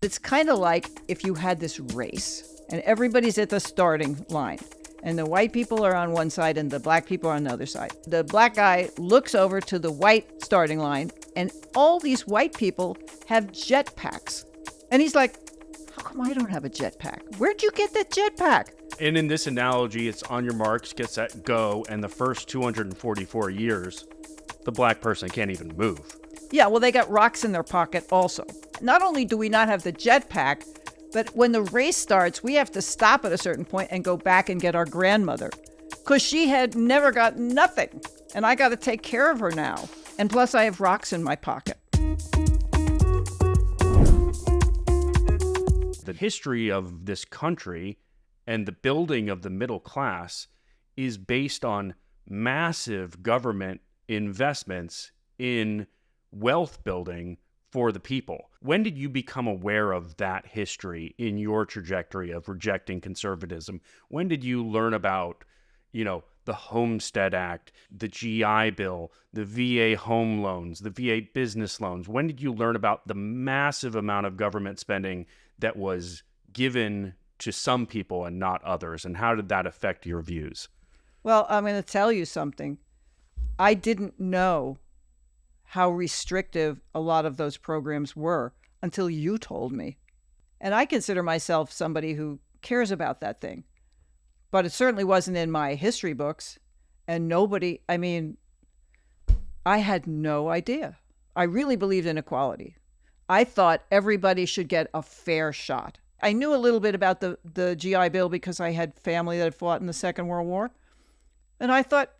It's kind of like if you had this race and everybody's at the starting line and the white people are on one side and the black people are on the other side. The black guy looks over to the white starting line and all these white people have jetpacks. And he's like, how come I don't have a jetpack? Where'd you get that jetpack? And in this analogy, it's on your marks, get set, go, and the first 244 years, the black person can't even move. Yeah, well, they got rocks in their pocket also. Not only do we not have the jetpack, but when the race starts, we have to stop at a certain point and go back and get our grandmother because she had never got nothing. And I got to take care of her now. And plus, I have rocks in my pocket. The history of this country and the building of the middle class is based on massive government investments in wealth building for the people. When did you become aware of that history in your trajectory of rejecting conservatism? When did you learn about, the Homestead Act, the GI Bill, the VA home loans, the VA business loans? When did you learn about the massive amount of government spending that was given to some people and not others? And how did that affect your views? Well, I'm going to tell you something. I didn't know how restrictive a lot of those programs were until you told me. And I consider myself somebody who cares about that thing. But it certainly wasn't in my history books. And I had no idea. I really believed in equality. I thought everybody should get a fair shot. I knew a little bit about the GI Bill because I had family that had fought in the Second World War. And I thought,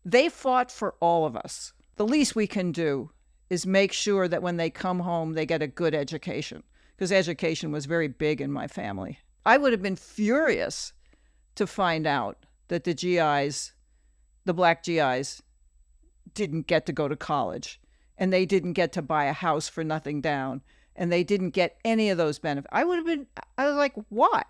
they fought for all of us. The least we can do is make sure that when they come home, they get a good education, because education was very big in my family. I would have been furious to find out that the black GIs, didn't get to go to college, and they didn't get to buy a house for nothing down, and they didn't get any of those benefits. I was like, why?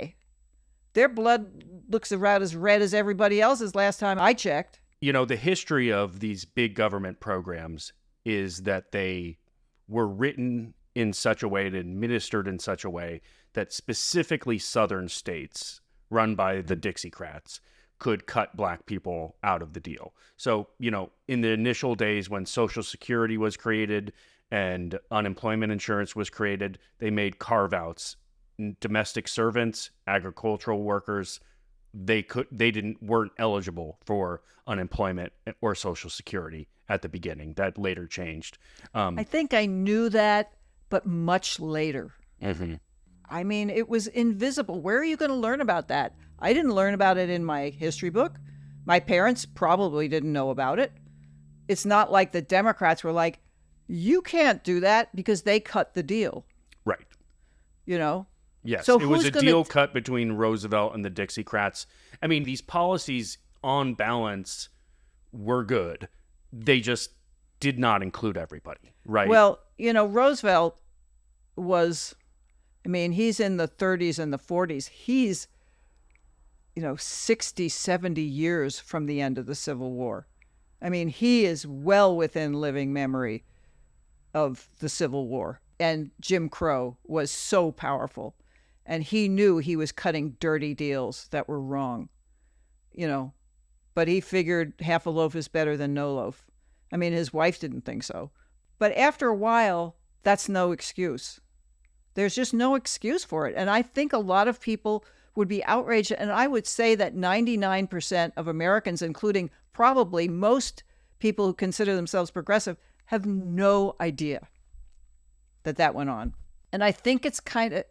Their blood looks about as red as everybody else's last time I checked. The history of these big government programs is that they were written in such a way and administered in such a way that specifically Southern states run by the Dixiecrats could cut black people out of the deal. So, in the initial days when Social Security was created and unemployment insurance was created, they made carve-outs. Domestic servants, agricultural workers, weren't eligible for unemployment or Social Security at the beginning. That later changed. I think I knew that, but much later. Mm-hmm. It was invisible. Where are you going to learn about that? I didn't learn about it in my history book. My parents probably didn't know about it. It's not like the Democrats were like, you can't do that because they cut the deal. Right. Yes, so it was a deal cut between Roosevelt and the Dixiecrats. These policies on balance were good. They just did not include everybody, right? Well, Roosevelt was, he's in the 30s and the 40s. He's, 60, 70 years from the end of the Civil War. He is well within living memory of the Civil War. And Jim Crow was so powerful. And he knew he was cutting dirty deals that were wrong, but he figured half a loaf is better than no loaf. His wife didn't think so. But after a while, that's no excuse. There's just no excuse for it. And I think a lot of people would be outraged. And I would say that 99% of Americans, including probably most people who consider themselves progressive, have no idea that went on. And I think it's kind of,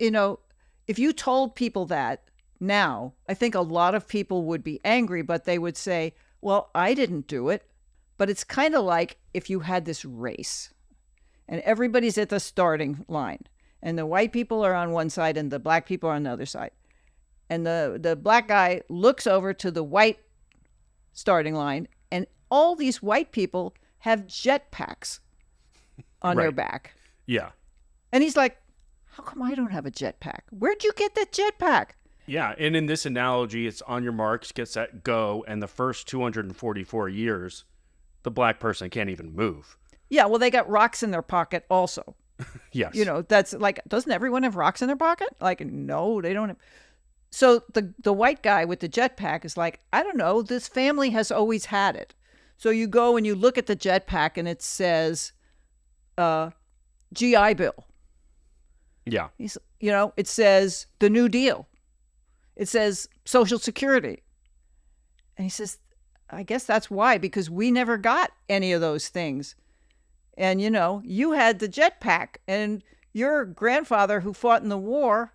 if you told people that now, I think a lot of people would be angry, but they would say, well, I didn't do it. But it's kind of like if you had this race and everybody's at the starting line and the white people are on one side and the black people are on the other side. And the black guy looks over to the white starting line and all these white people have jetpacks on their back. Yeah. And he's like, how come I don't have a jetpack? Where'd you get that jetpack? Yeah, and in this analogy, it's on your marks, get set, go, and the first 244 years, the black person can't even move. Yeah, well, they got rocks in their pocket also. Yes. That's like, doesn't everyone have rocks in their pocket? Like, no, they don't have. So the white guy with the jetpack is like, I don't know, this family has always had it. So you go and you look at the jetpack and it says GI Bill. Yeah. It says the New Deal. It says Social Security. And he says, I guess that's why, because we never got any of those things. And, you had the jetpack, and your grandfather who fought in the war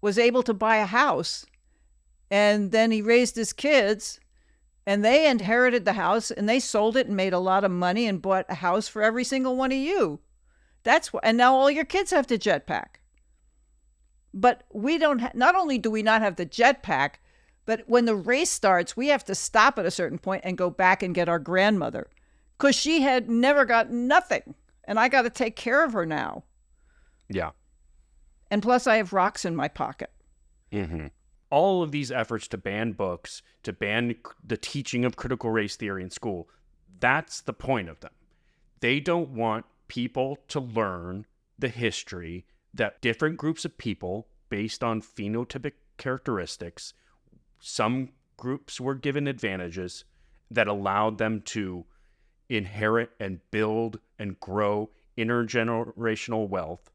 was able to buy a house. And then he raised his kids, and they inherited the house, and they sold it and made a lot of money and bought a house for every single one of you. That's what, and now all your kids have the jetpack. But we don't, not only do we not have the jetpack, but when the race starts, we have to stop at a certain point and go back and get our grandmother, because she had never got nothing. And I got to take care of her now. Yeah. And plus I have rocks in my pocket. Mm-hmm. All of these efforts to ban books, to ban the teaching of critical race theory in school, that's the point of them. They don't want people to learn the history that different groups of people, based on phenotypic characteristics, some groups were given advantages that allowed them to inherit and build and grow intergenerational wealth,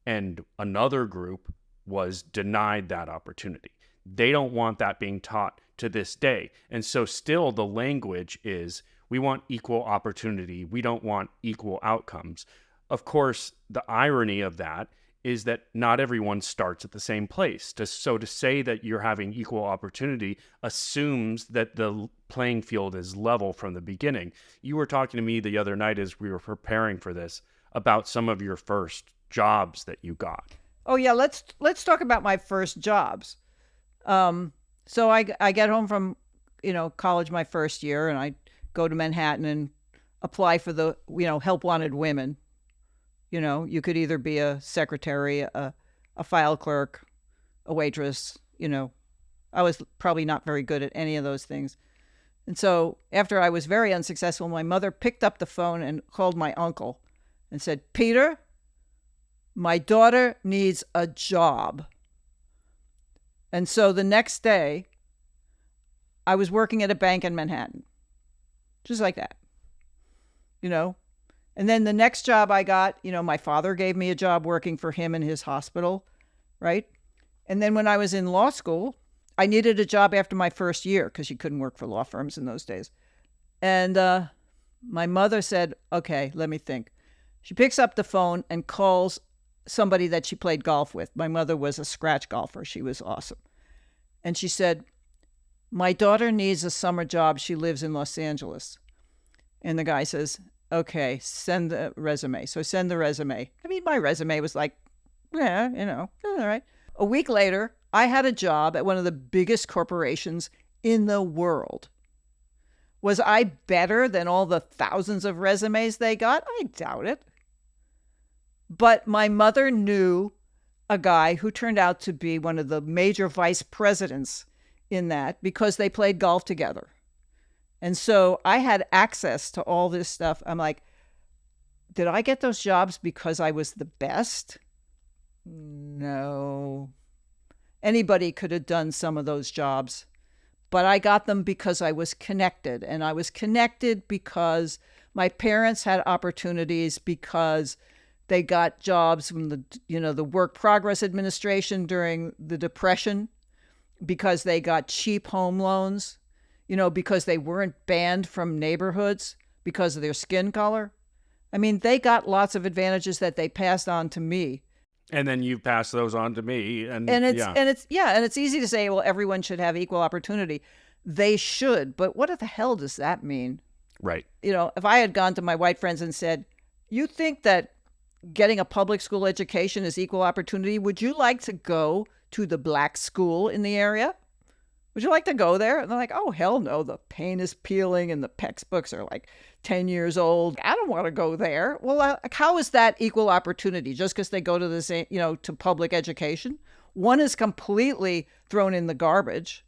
and another group was denied that opportunity. They don't want that being taught to this day. And so still the language is, we want equal opportunity. We don't want equal outcomes. Of course, the irony of that is that not everyone starts at the same place. So to say that you're having equal opportunity assumes that the playing field is level from the beginning. You were talking to me the other night as we were preparing for this about some of your first jobs that you got. Oh yeah, let's talk about my first jobs. So I get home from college my first year, and I go to Manhattan and apply for the help wanted women. You could either be a secretary, a file clerk, a waitress. I was probably not very good at any of those things. And so after I was very unsuccessful, my mother picked up the phone and called my uncle and said, Peter, my daughter needs a job. And so the next day, I was working at a bank in Manhattan. Just like that. And then the next job I got, my father gave me a job working for him in his hospital, right? And then when I was in law school, I needed a job after my first year because you couldn't work for law firms in those days. And my mother said, okay, let me think. She picks up the phone and calls somebody that she played golf with. My mother was a scratch golfer. She was awesome. And she said, my daughter needs a summer job. She lives in Los Angeles. And the guy says, okay, send the resume. So send the resume. I mean, my resume was like, all right. A week later, I had a job at one of the biggest corporations in the world. Was I better than all the thousands of resumes they got? I doubt it. But my mother knew a guy who turned out to be one of the major vice presidents in that because they played golf together. And so I had access to all this stuff. I'm like, did I get those jobs because I was the best? No. Anybody could have done some of those jobs. But I got them because I was connected. And I was connected because my parents had opportunities, because they got jobs from the Work Progress Administration during the Depression, because they got cheap home loans, because they weren't banned from neighborhoods because of their skin color. I mean, they got lots of advantages that they passed on to me. And then you pass those on to me. And it's easy to say, well, everyone should have equal opportunity. They should, but what the hell does that mean? Right. If I had gone to my white friends and said, you think that getting a public school education is equal opportunity, would you like to go to the black school in the area? Would you like to go there? And they're like, oh, hell no. The paint is peeling and the textbooks are like 10 years old. I don't want to go there. Well, how is that equal opportunity? Just because they go to the same, to public education? One is completely thrown in the garbage,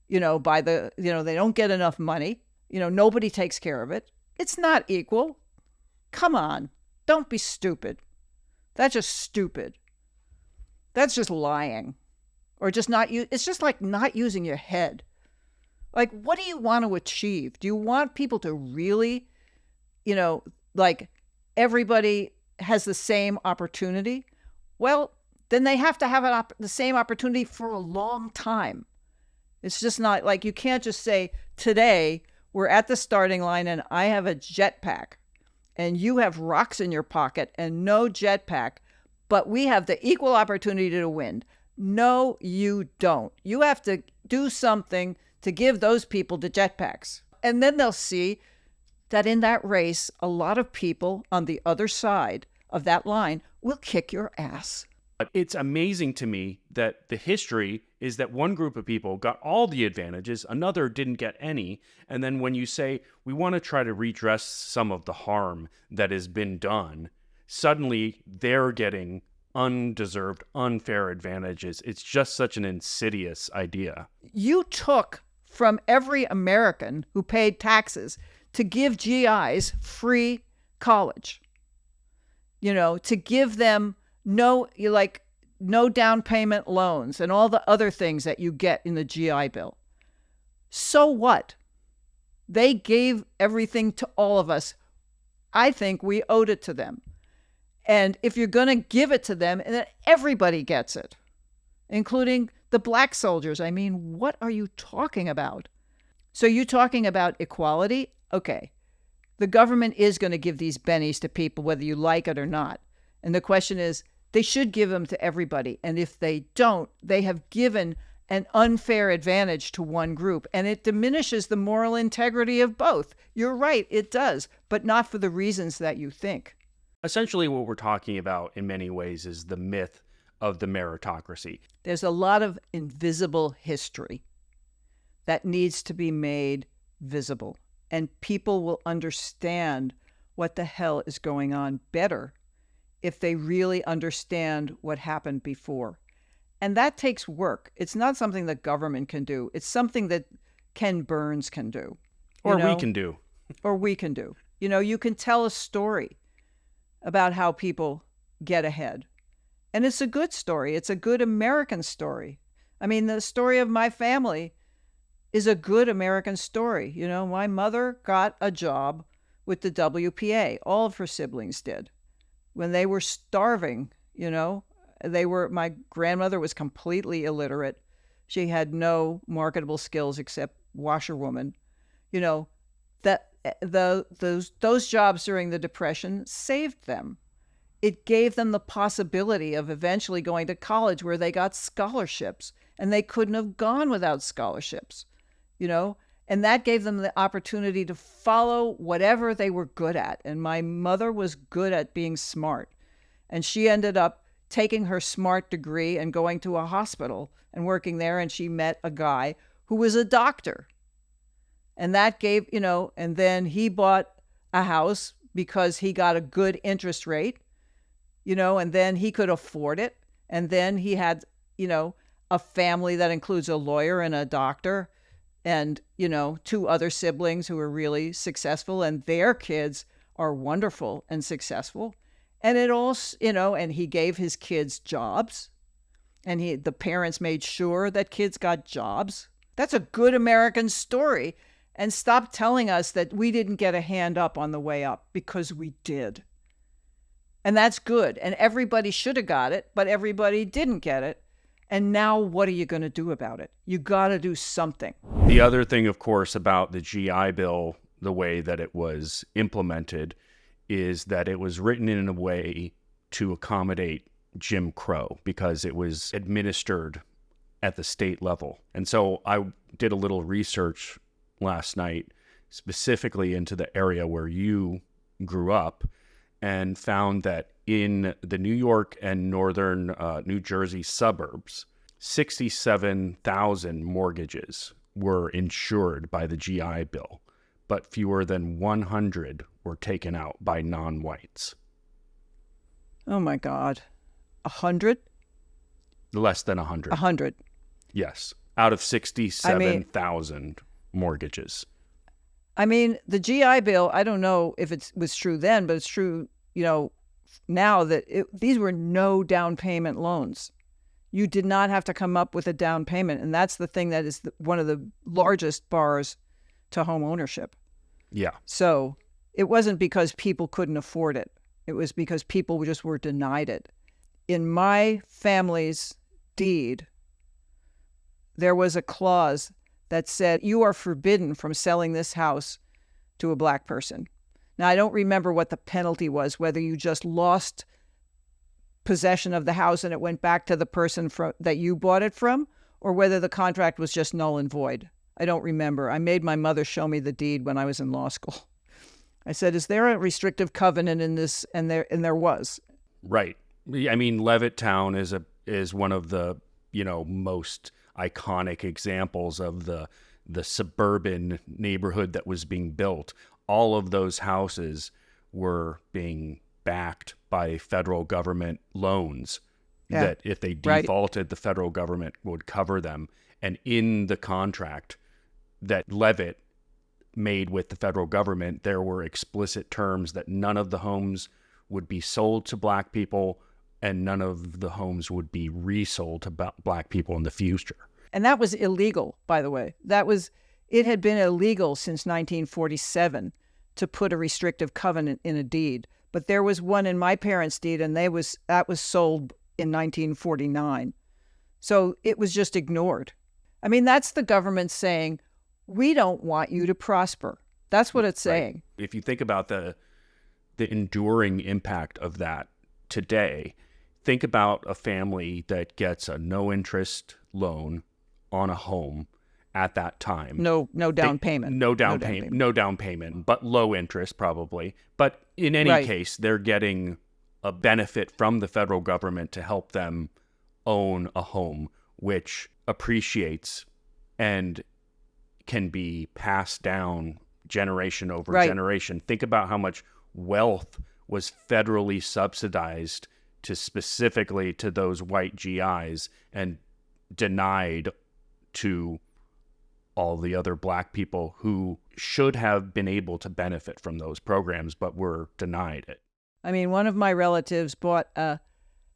by the, they don't get enough money. Nobody takes care of it. It's not equal. Come on. Don't be stupid. That's just stupid. That's just lying. Or just not use. It's just like not using your head. Like, what do you want to achieve? Do you want people to really, like everybody has the same opportunity? Well, then they have to have the same opportunity for a long time. It's just not like you can't just say, today we're at the starting line and I have a jetpack and you have rocks in your pocket and no jetpack, but we have the equal opportunity to win. No, you don't. You have to do something to give those people the jetpacks. And then they'll see that in that race, a lot of people on the other side of that line will kick your ass. It's amazing to me that the history is that one group of people got all the advantages, another didn't get any. And then when you say, we want to try to redress some of the harm that has been done, suddenly they're getting undeserved, unfair advantages. It's just such an insidious idea. You took from every American who paid taxes to give GIs free college, to give them no down payment loans and all the other things that you get in the GI Bill. So what? They gave everything to all of us. I think we owed it to them. And if you're going to give it to them, then everybody gets it, including the black soldiers. I mean, what are you talking about? So you're talking about equality? Okay. The government is going to give these bennies to people, whether you like it or not. And the question is, they should give them to everybody. And if they don't, they have given an unfair advantage to one group. And it diminishes the moral integrity of both. You're right, it does, but not for the reasons that you think. Essentially, what we're talking about in many ways is the myth of the meritocracy. There's a lot of invisible history that needs to be made visible. And people will understand what the hell is going on better if they really understand what happened before. And that takes work. It's not something that government can do. It's something that Ken Burns can do. Or we can do. Or we can do. You can tell a story about how people get ahead. And it's a good story. It's a good American story. I mean, the story of my family is a good American story. My mother got a job with the WPA. All of her siblings did. When they were starving, my grandmother was completely illiterate. She had no marketable skills except washerwoman. Those jobs during the Depression saved them. It gave them the possibility of eventually going to college where they got scholarships, and they couldn't have gone without scholarships, and that gave them the opportunity to follow whatever they were good at. And my mother was good at being smart, and she ended up taking her smart degree and going to a hospital and working there, and she met a guy who was a doctor. And that gave, and then he bought a house because he got a good interest rate, and then he could afford it. And then he had, a family that includes a lawyer and a doctor and, 2 other siblings who are really successful, and their kids are wonderful and successful. And it all, and he gave his kids jobs, and the parents made sure that kids got jobs. That's a good American story. And stop telling us that we didn't get a hand up on the way up, because we did. And that's good. And everybody should have got it, but everybody didn't get it. And now what are you going to do about it? You got to do something. The other thing, of course, about the GI Bill, the way that it was implemented, is that it was written in a way to accommodate Jim Crow, because it was administered at the state level. And so I did a little research last night specifically into the area where you grew up, and found that in the New York and northern New Jersey suburbs, 67,000 mortgages were insured by the GI Bill, but fewer than 100 were taken out by non-whites. Oh my God. 100? Less than 100. 100. Yes. Out of 67,000 mortgages. I mean, the GI Bill, I don't know if it was true then, but it's true, now that these were no down payment loans. You did not have to come up with a down payment. And that's the thing that is one of the largest bars to home ownership. Yeah. So it wasn't because people couldn't afford it. It was because people just were denied it. In my family's deed, there was a clause that said, you are forbidden from selling this house to a black person. Now, I don't remember what the penalty was, whether you just lost possession of the house and it went back to the person that you bought it from, or whether the contract was just null and void. I don't remember. I made my mother show me the deed when I was in law school. I said, is there a restrictive covenant in this? And there was. Right. I mean, Levittown is one of the, most iconic examples of the suburban neighborhood that was being built. All of those houses were being backed by federal government loans that if they defaulted, the federal government would cover them. And in the contract that Levitt made with the federal government, there were explicit terms that none of the homes would be sold to black people and none of the homes would be resold to black people in the future. And that was illegal, by the way. It had been illegal since 1947 to put a restrictive covenant in a deed. But there was one in my parents' deed, and that was sold in 1949. So it was just ignored. I mean, that's the government saying, we don't want you to prosper. That's what it's saying. Right. If you think about the enduring impact of that today, think about a family that gets a no-interest loan on a home at that time. No down payment. No down payment, but low interest probably. But in any case, they're getting a benefit from the federal government to help them own a home, which appreciates and can be passed down generation over generation. Think about how much wealth was federally subsidized specifically to those white GIs and denied to all the other black people who should have been able to benefit from those programs, but were denied it. I mean, one of my relatives bought a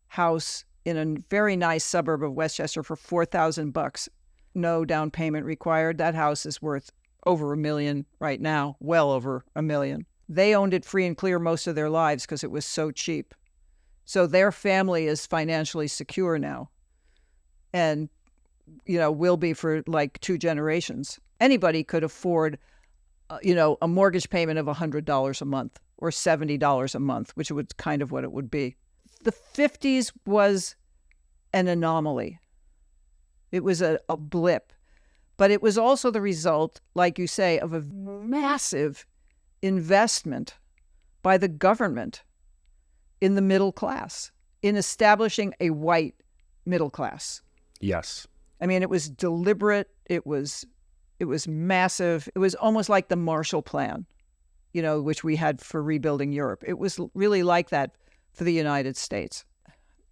house in a very nice suburb of Westchester for $4,000. No down payment required. That house is worth over $1 million right now, well over $1 million. They owned it free and clear most of their lives because it was so cheap. So their family is financially secure now. And will be for like 2 generations. Anybody could afford, a mortgage payment of $100 a month or $70 a month, which was kind of what it would be. The 50s was an anomaly. It was a blip, but it was also the result, like you say, of a massive investment by the government in the middle class, in establishing a white middle class. Yes. I mean, it was deliberate. It was massive. It was almost like the Marshall Plan, which we had for rebuilding Europe. It was really like that for the United States.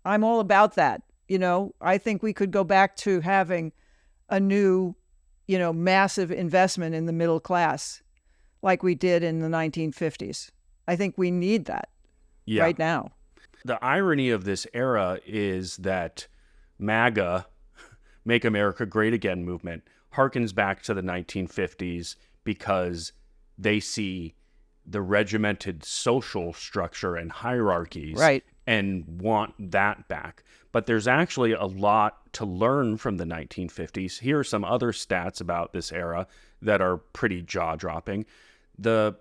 I'm all about that. I think we could go back to having a new, massive investment in the middle class like we did in the 1950s. I think we need that right now. The irony of this era is that MAGA, Make America Great Again movement, harkens back to the 1950s because they see the regimented social structure and hierarchies and want that back. But there's actually a lot to learn from the 1950s. Here are some other stats about this era that are pretty jaw-dropping. The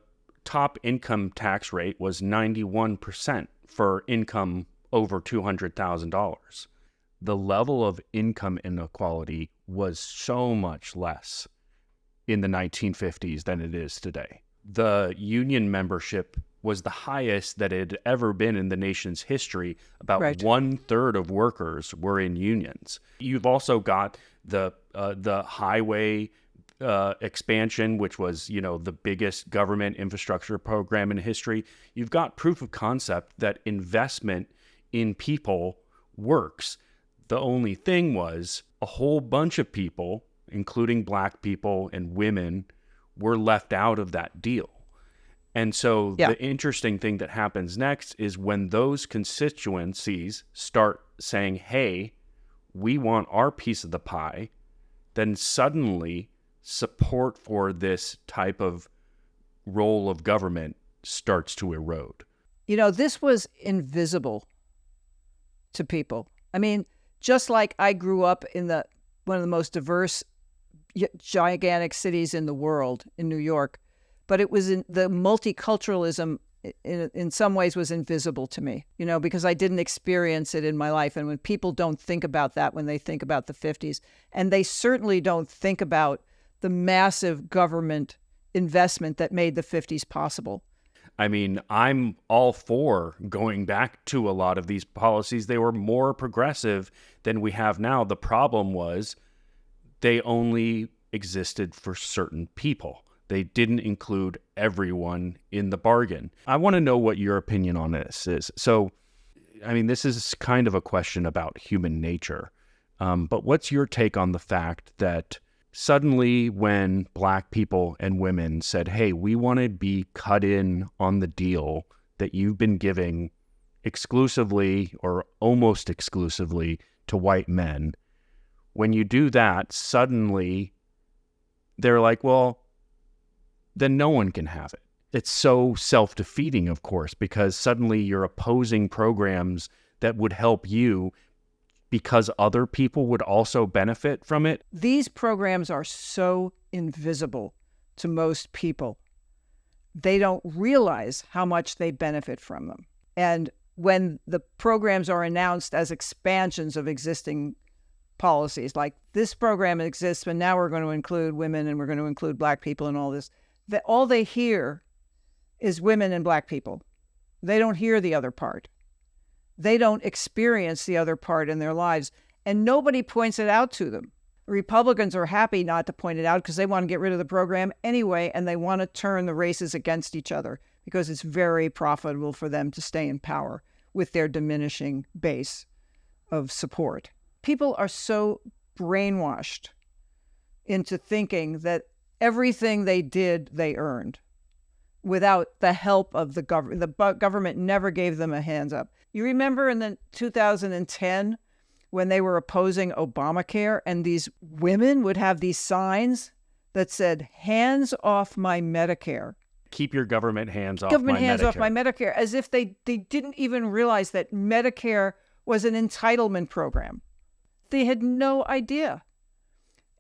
top income tax rate was 91% for income over $200,000. The level of income inequality was so much less in the 1950s than it is today. The union membership was the highest that it had ever been in the nation's history. About 1/3 of workers were in unions. You've also got the highway expansion, which was, the biggest government infrastructure program in history. You've got proof of concept that investment in people works. The only thing was a whole bunch of people, including black people and women, were left out of that deal. And so Yeah. the interesting thing that happens next is when those constituencies start saying, hey, we want our piece of the pie, then suddenly support for this type of role of government starts to erode. This was invisible to people. I mean, just like I grew up in one of the most diverse, gigantic cities in the world, in New York, but it was the multiculturalism in some ways was invisible to me, because I didn't experience it in my life. And when people don't think about that, when they think about the 50s, and they certainly don't think about the massive government investment that made the 50s possible. I mean, I'm all for going back to a lot of these policies. They were more progressive than we have now. The problem was they only existed for certain people. They didn't include everyone in the bargain. I want to know what your opinion on this is. So, I mean, this is kind of a question about human nature. But what's your take on the fact that suddenly when Black people and women said, hey, we want to be cut in on the deal that you've been giving exclusively or almost exclusively to white men, when you do that, suddenly they're like, well, then no one can have it. It's so self-defeating, of course, because suddenly you're opposing programs that would help you because other people would also benefit from it. These programs are so invisible to most people. They don't realize how much they benefit from them. And when the programs are announced as expansions of existing policies, like this program exists, but now we're going to include women and we're going to include Black people and all this, that all they hear is women and Black people. They don't hear the other part. They don't experience the other part in their lives, and nobody points it out to them. Republicans are happy not to point it out because they want to get rid of the program anyway, and they want to turn the races against each other because it's very profitable for them to stay in power with their diminishing base of support. People are so brainwashed into thinking that everything they did, they earned without the help of the government. The government never gave them a hands up. You remember in the 2010 when they were opposing Obamacare and these women would have these signs that said, hands off my Medicare. Keep your government hands off Government my hands Medicare. off my Medicare, as if they didn't even realize that Medicare was an entitlement program. They had no idea.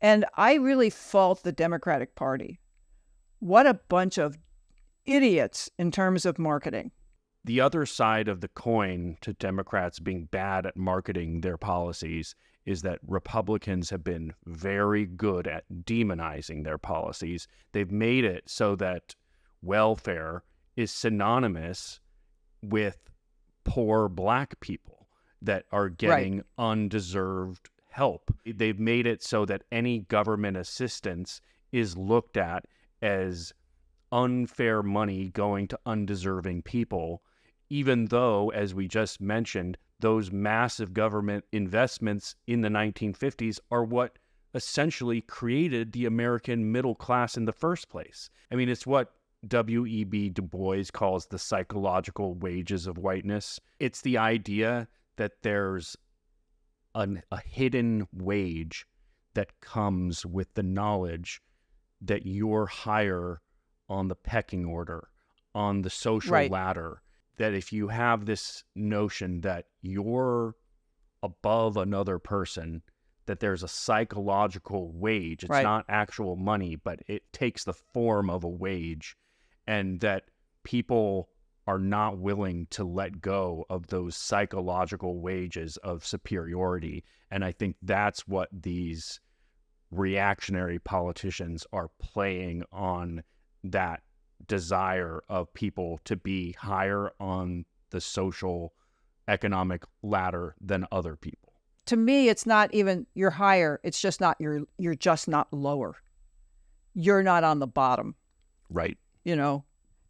And I really fault the Democratic Party. What a bunch of idiots in terms of marketing. The other side of the coin to Democrats being bad at marketing their policies is that Republicans have been very good at demonizing their policies. They've made it so that welfare is synonymous with poor Black people that are getting undeserved help. They've made it so that any government assistance is looked at as unfair money going to undeserving people, even though, as we just mentioned, those massive government investments in the 1950s are what essentially created the American middle class in the first place. I mean, it's what W.E.B. Du Bois calls the psychological wages of whiteness. It's the idea that there's a hidden wage that comes with the knowledge that you're higher on the pecking order, on the social ladder, that if you have this notion that you're above another person, that there's a psychological wage. It's not actual money, but it takes the form of a wage, and that people are not willing to let go of those psychological wages of superiority. And I think that's what these reactionary politicians are playing on, that desire of people to be higher on the social economic ladder than other people. To me, it's not even you're higher. It's just not you're just not lower. You're not on the bottom. Right.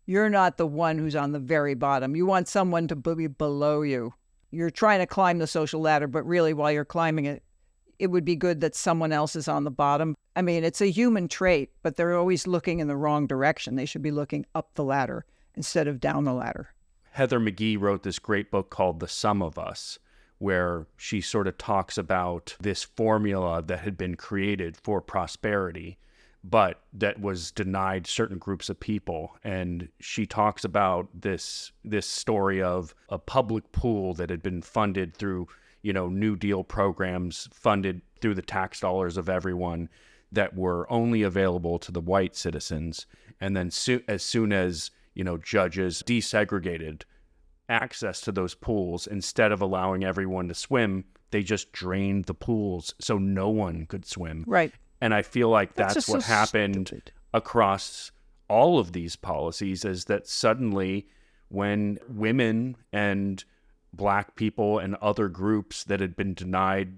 You're not the one who's on the very bottom. You want someone to be below you. You're trying to climb the social ladder, but really while you're climbing it, it would be good that someone else is on the bottom. I mean, it's a human trait, but they're always looking in the wrong direction. They should be looking up the ladder instead of down the ladder. Heather McGhee wrote this great book called The Sum of Us, where she sort of talks about this formula that had been created for prosperity, but that was denied certain groups of people. And she talks about this story of a public pool that had been funded through, New Deal programs, funded through the tax dollars of everyone, that were only available to the white citizens. And then as soon as, judges desegregated access to those pools, instead of allowing everyone to swim, they just drained the pools so no one could swim. Right. And I feel like that's what happened stupid. across all of these policies, is that suddenly when women and Black people and other groups that had been denied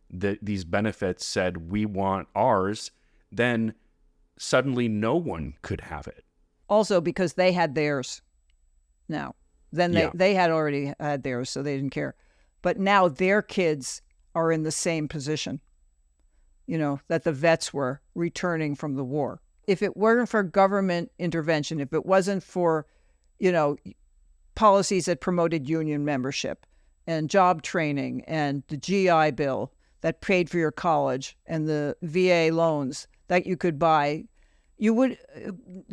these benefits said, we want ours, then suddenly no one could have it. Also because they had theirs now. Then they had already had theirs, so they didn't care. But now their kids are in the same position, that the vets were returning from the war. If it weren't for government intervention, if it wasn't for, policies that promoted union membership and job training and the GI Bill that paid for your college and the VA loans that you could buy, you would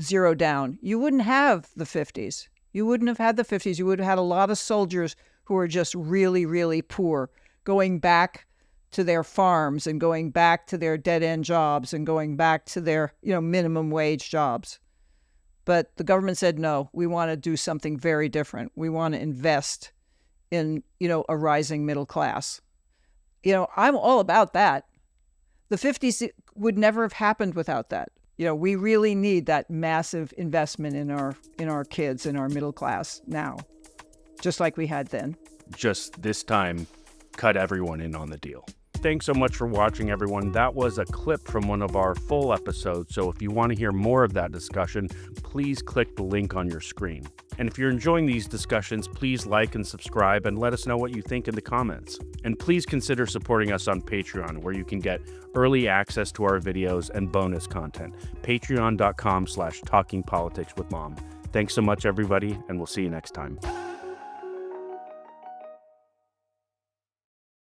zero down. You wouldn't have the 50s. You wouldn't have had the 50s. You would have had a lot of soldiers who were just really, really poor, going back to their farms and going back to their dead-end jobs and going back to their, minimum wage jobs. But the government said, no, we want to do something very different. We want to invest in, a rising middle class. I'm all about that. The 50s would never have happened without that. We really need that massive investment in our kids, in our middle class now, just like we had then. Just this time, cut everyone in on the deal. Thanks so much for watching, everyone. That was a clip from one of our full episodes, so if you want to hear more of that discussion, please click the link on your screen. And if you're enjoying these discussions, please like and subscribe and let us know what you think in the comments. And please consider supporting us on Patreon, where you can get early access to our videos and bonus content. Patreon.com/talkingpoliticswithmom. Thanks so much, everybody, and we'll see you next time.